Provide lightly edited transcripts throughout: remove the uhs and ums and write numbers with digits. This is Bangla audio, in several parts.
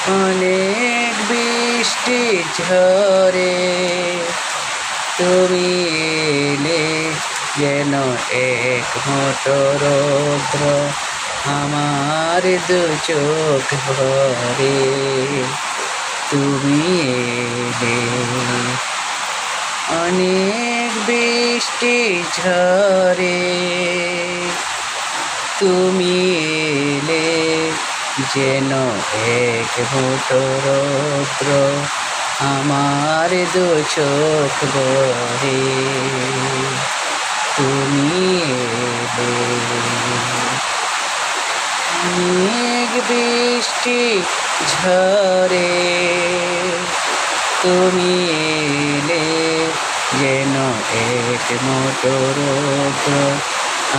অনেক বৃষ্টি ঝরে তুমি এলে যেন এক মুঠো রৌদ্র আমার দু চোখ ভরে তুমি এলে অনেক বৃষ্টি ঝরে তুমি এলে যেন এক মুঠো রৌদ্র আমার দু চোখ ভরে তুমি এলে অনেক বৃষ্টি ঝরে তুমি এলে যেন এক মুঠো রৌদ্র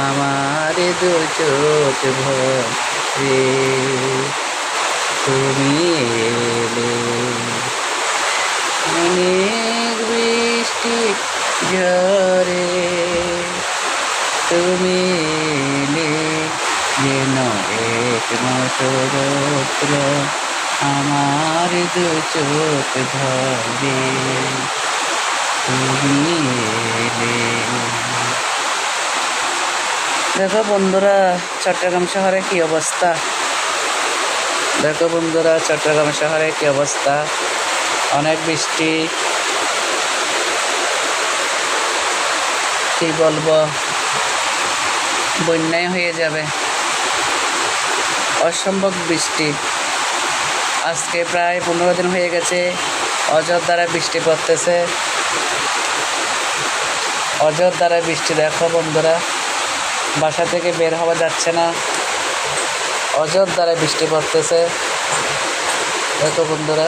আমার দু চোখ ভরে তুমি এলে অনেক বৃষ্টি ঝরে তুমি এলে যেন এক মুঠো রৌদ্র আমার দু চোখ ভরে তুমি এলে। দেখো বন্ধুরা চট্টগ্রাম শহরে কি অবস্থা, দেখো বন্ধুরা চট্টগ্রাম শহরে কি অবস্থা, অনেক বৃষ্টি, কি বলবো, বন্যায় হয়ে যাবে, অসম্ভব বৃষ্টি। আজকে প্রায় 15 দিন হয়ে গেছে অযোধ্যায় বৃষ্টি পড়তেছে, অযোধ্যায় বৃষ্টি। দেখো বন্ধুরা বাসা থেকে বের হওয়া যাচ্ছে না, অযোধ্যায় বৃষ্টি পড়তেছে। দেখো বন্ধুরা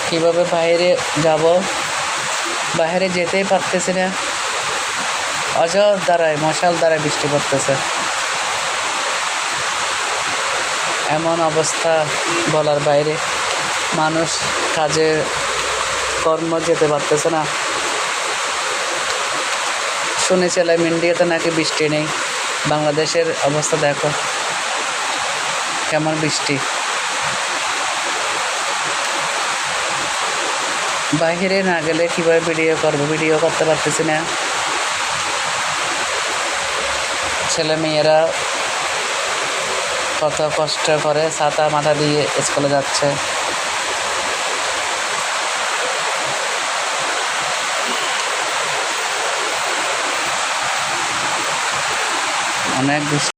কিভাবে বাইরে যাব, বাইরে যেতেই পারতেছি না, অযোধ্যায় মশাল দ্বারা বৃষ্টি পড়তেছে। এমন অবস্থা বলার বাইরে, মানুষ কাজে কর্ম যেতে পারতেছে না। শুনেছিলাম ইন্ডিয়াতে নাকি বৃষ্টি নেই, বাংলাদেশের অবস্থা দেখো কেমন বৃষ্টি। বাইরে না গেলে কীভাবে ভিডিও করবো, ভিডিও করতে পারতেছি না। ছেলে মেয়েরা কত কষ্ট করে ছাতা মাথা দিয়ে স্কুলে যাচ্ছে। অনেক